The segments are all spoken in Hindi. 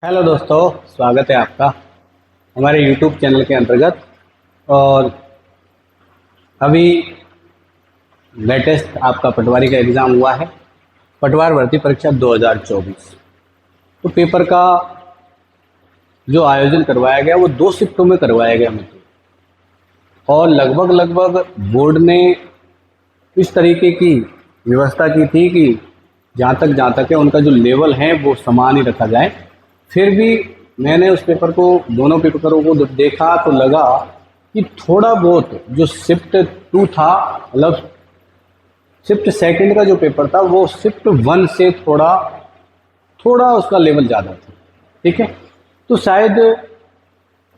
हेलो दोस्तों, स्वागत है आपका हमारे यूट्यूब चैनल के अंतर्गत। और अभी लेटेस्ट आपका पटवारी का एग्ज़ाम हुआ है, पटवार भर्ती परीक्षा 2024। तो पेपर का जो आयोजन करवाया गया वो 2 शिफ्टों में करवाया गया मित्रों। और लगभग लगभग बोर्ड ने इस तरीके की व्यवस्था की थी कि जहाँ तक है उनका जो लेवल है वो समान ही रखा जाए। फिर भी मैंने उस पेपर को, दोनों पेपरों को जब देखा तो लगा कि थोड़ा बहुत जो शिफ्ट 2 था, मतलब शिफ्ट सेकंड का जो पेपर था वो शिफ्ट 1 से थोड़ा थोड़ा उसका लेवल ज़्यादा था। ठीक है, तो शायद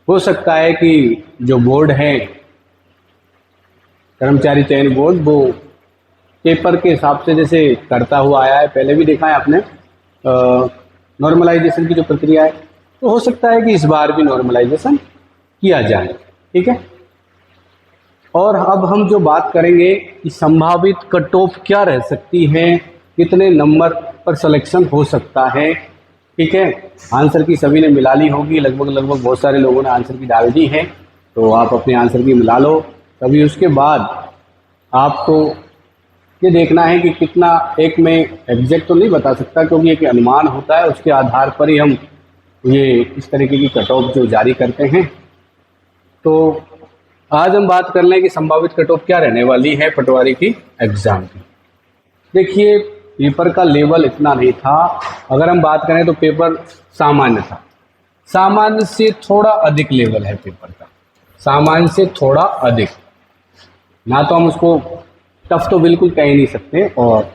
हो सकता है कि जो बोर्ड है, कर्मचारी चयन बोर्ड, वो पेपर के हिसाब से जैसे करता हुआ आया है, पहले भी देखा है आपने नॉर्मलाइजेशन की जो प्रक्रिया है, तो हो सकता है कि इस बार भी नॉर्मलाइजेशन किया जाए। ठीक है, और अब हम जो बात करेंगे कि संभावित कट ऑफ क्या रह सकती है, कितने नंबर पर सिलेक्शन हो सकता है। ठीक है, आंसर की सभी ने मिला ली होगी, लगभग लगभग बहुत सारे लोगों ने आंसर की डाल दी है, तो आप अपने आंसर की मिला लो। तभी उसके बाद आपको ये देखना है कि कितना, एक में एग्जैक्ट तो नहीं बता सकता क्योंकि एक अनुमान होता है, उसके आधार पर ही हम ये इस तरीके की कट ऑफ जो जारी करते हैं। तो आज हम बात कर लें कि संभावित कट ऑफ क्या रहने वाली है पटवारी की एग्जाम की। देखिए, पेपर का लेवल इतना नहीं था। अगर हम बात करें तो पेपर सामान्य था, सामान्य से थोड़ा अधिक लेवल है पेपर का, सामान्य से थोड़ा अधिक। ना तो हम उसको टफ तो बिल्कुल कह ही नहीं सकते और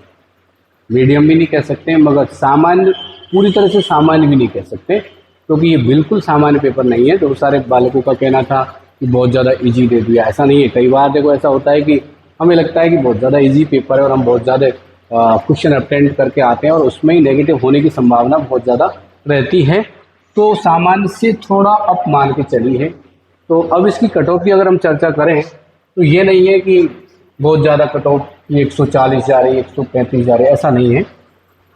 मीडियम भी नहीं कह सकते, मगर सामान्य, पूरी तरह से सामान्य भी नहीं कह सकते क्योंकि ये बिल्कुल सामान्य पेपर नहीं है। तो सारे बालकों का कहना था कि बहुत ज़्यादा इजी दे दिया, ऐसा नहीं है। कई बार देखो ऐसा होता है कि हमें लगता है कि बहुत ज़्यादा इजी पेपर है और हम बहुत ज़्यादा क्वेश्चन अटेम्प्ट करके आते हैं और उसमें ही नेगेटिव होने की संभावना बहुत ज़्यादा रहती है। तो सामान्य से थोड़ा अप मान के चली है। तो अब इसकी कट ऑफ की अगर हम चर्चा करें तो ये नहीं है कि बहुत ज़्यादा कट ऑफ 140 जा रही है, 135 जा रही है, ऐसा नहीं है।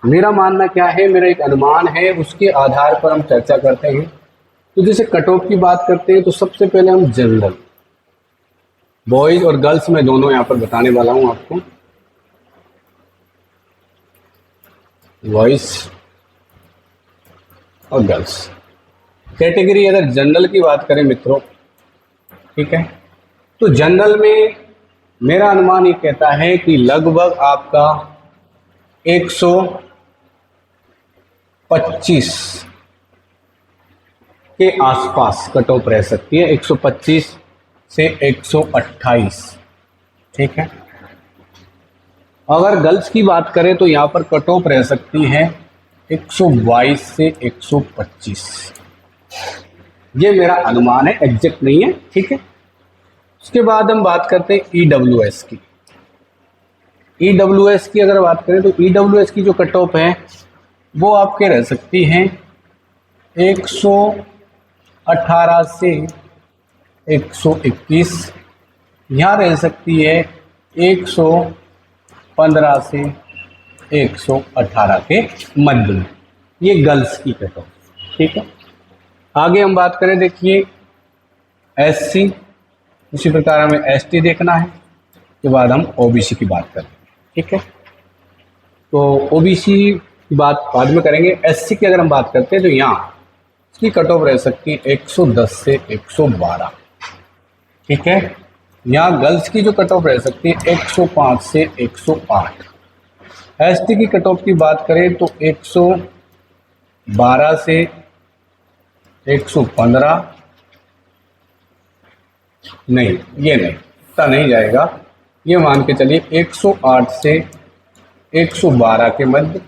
मेरा मानना क्या है, मेरा एक अनुमान है, उसके आधार पर हम चर्चा करते हैं। तो जैसे कट ऑफ की बात करते हैं तो सबसे पहले हम जनरल, बॉयज़ और गर्ल्स में दोनों यहाँ पर बताने वाला हूँ आपको। बॉयज़ और गर्ल्स कैटेगरी, अगर जनरल की बात करें मित्रों, ठीक है, तो जनरल में मेरा अनुमान ये कहता है कि लगभग आपका 125 के आसपास कट ऑफ रह सकती है, 125 से 128। ठीक है, अगर गर्ल्स की बात करें तो यहाँ पर कट ऑफ रह सकती है 122 से 125। ये मेरा अनुमान है, एग्जैक्ट नहीं है। ठीक है, उसके बाद हम बात करते हैं ईडब्ल्यूएस की। ईडब्ल्यूएस की अगर बात करें तो ईडब्ल्यूएस की जो कट ऑफ है वो आपके रह सकती हैं 118 से 121। यहाँ रह सकती है 115 से 118 के मध्य में, ये गर्ल्स की कट ऑफ। ठीक है, आगे हम बात करें, देखिए एससी, उसी प्रकार हमें एसटी देखना है, के बाद हम ओबीसी की बात करें। ठीक है, तो ओबीसी की बात बाद में करेंगे। एससी की अगर हम बात करते हैं तो यहाँ इसकी कट ऑफ रह सकती है 110 से 112। ठीक है, यहाँ गर्ल्स की जो कट ऑफ रह सकती है 105 से 108। एसटी की कट ऑफ की बात करें तो 112 से 115, नहीं ये नहीं, इतना नहीं जाएगा, ये मान के चलिए 108 से 112 के मध्य।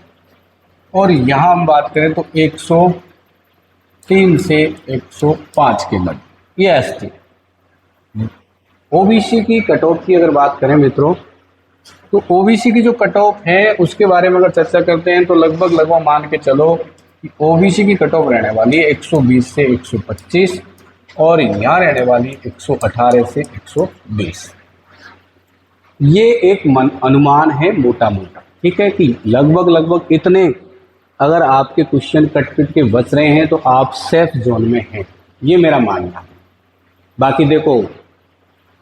और यहाँ हम बात करें तो 103 से 105 के मध्य, ये एसटी। ओबीसी की कट ऑफ की अगर बात करें मित्रों, तो ओबीसी की जो कट ऑफ है उसके बारे में अगर चर्चा करते हैं तो लगभग लगभग मान के चलो कि ओबीसी की कट ऑफ रहने वाली है 120 से 125 और यहाँ रहने वाली 118 से 120। ये एक अनुमान है मोटा मोटा। ठीक है, कि लगभग लगभग इतने अगर आपके क्वेश्चन कट पिट के बच रहे हैं तो आप सेफ जोन में हैं, ये मेरा मानना है। बाकी देखो,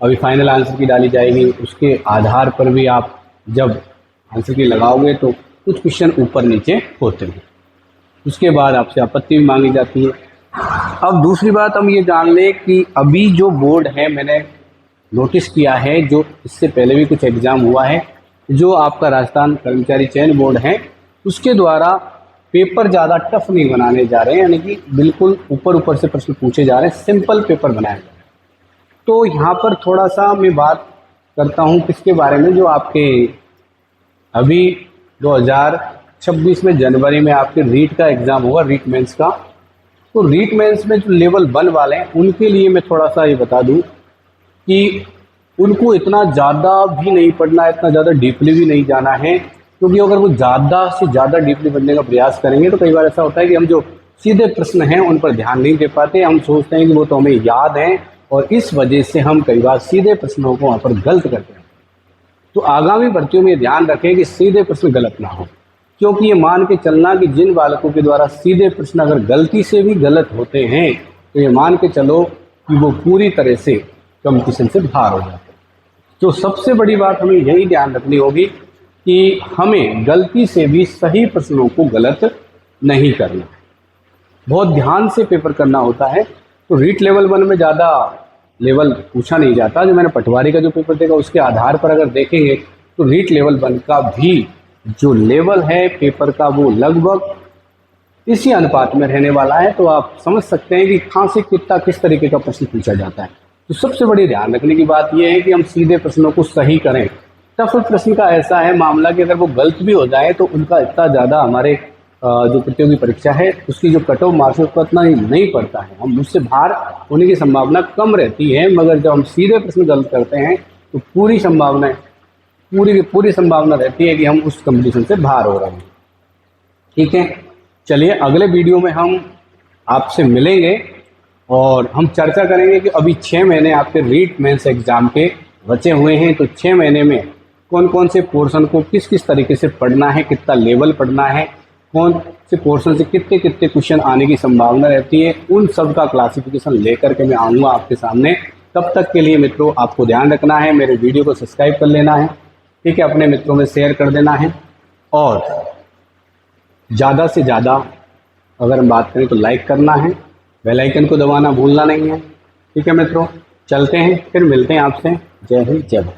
अभी फाइनल आंसर की डाली जाएगी, उसके आधार पर भी आप जब आंसर की लगाओगे तो कुछ क्वेश्चन ऊपर नीचे होते हैं, उसके बाद आपसे आपत्ति भी मांगी जाती है। अब दूसरी बात हम ये जान लें कि अभी जो बोर्ड है, मैंने नोटिस किया है, जो इससे पहले भी कुछ एग्ज़ाम हुआ है, जो आपका राजस्थान कर्मचारी चयन बोर्ड है, उसके द्वारा पेपर ज़्यादा टफ नहीं बनाने जा रहे हैं, यानी कि बिल्कुल ऊपर ऊपर से प्रश्न पूछे जा रहे हैं, सिंपल पेपर बनाए जा रहे हैं। तो यहाँ पर थोड़ा सा मैं बात करता हूँ किसके बारे में, जो आपके अभी 2026 में जनवरी में आपके रीट का एग्ज़ाम होगा, रीट मेंस का। तो रीट मेंस में जो लेवल 1 वाले हैं उनके लिए मैं थोड़ा सा ये बता दूं कि उनको इतना ज़्यादा भी नहीं पढ़ना है, इतना ज़्यादा डीपली भी नहीं जाना है, क्योंकि अगर वो ज़्यादा से ज़्यादा डीपली पढ़ने का प्रयास करेंगे तो कई बार ऐसा होता है कि हम जो सीधे प्रश्न हैं उन पर ध्यान नहीं दे पाते, हम सोचते हैं कि वो तो हमें याद हैं, और इस वजह से हम कई बार सीधे प्रश्नों को वहाँ पर गलत करते हैं। तो आगामी भर्तियों में ध्यान रखें कि सीधे प्रश्न गलत ना हो, क्योंकि ये मान के चलना कि जिन बालकों के द्वारा सीधे प्रश्न अगर गलती से भी गलत होते हैं तो ये मान के चलो कि वो पूरी तरह से कंपटीशन से बाहर हो जाते हैं। तो सबसे बड़ी बात हमें यही ध्यान रखनी होगी कि हमें गलती से भी सही प्रश्नों को गलत नहीं करना, बहुत ध्यान से पेपर करना होता है। तो रीट लेवल 1 में ज़्यादा लेवल पूछा नहीं जाता, जो मैंने पटवारी का जो पेपर देखा उसके आधार पर अगर देखेंगे तो रीट लेवल 1 का भी जो लेवल है पेपर का वो लगभग इसी अनुपात में रहने वाला है। तो आप समझ सकते हैं कि कहाँ से कितना किस तरीके का प्रश्न पूछा जाता है। तो सबसे बड़ी ध्यान रखने की बात यह है कि हम सीधे प्रश्नों को सही करें। टफ प्रश्न का ऐसा है मामला कि अगर वो गलत भी हो जाए तो उनका इतना ज़्यादा हमारे जो प्रतियोगी परीक्षा है उसकी जो कट ऑफ मार्क्स उसका इतना नहीं पड़ता है, हम उससे बाहर होने की संभावना कम रहती है। मगर जब हम सीधे प्रश्न गलत करते हैं तो पूरी संभावना रहती है कि हम उस कंपटीशन से बाहर हो रहे हैं। ठीक है, चलिए अगले वीडियो में हम आपसे मिलेंगे और हम चर्चा करेंगे कि अभी 6 महीने आपके रीट मेंस एग्जाम के बचे हुए हैं। तो 6 महीने में कौन कौन से पोर्शन को किस किस तरीके से पढ़ना है, कितना लेवल पढ़ना है, कौन से पोर्शन से कितने कितने क्वेश्चन आने की संभावना रहती है, उन सब का क्लासिफिकेशन लेकर के मैं आऊँगा आपके सामने। तब तक के लिए मित्रों आपको ध्यान रखना है, मेरे वीडियो को सब्सक्राइब कर लेना है, ठीक है, अपने मित्रों में शेयर कर देना है, और ज़्यादा से ज़्यादा अगर हम बात करें तो लाइक करना है, बेल आइकन को दबाना भूलना नहीं है। ठीक है मित्रों, चलते हैं, फिर मिलते हैं आपसे। जय हिंद, जय भारत।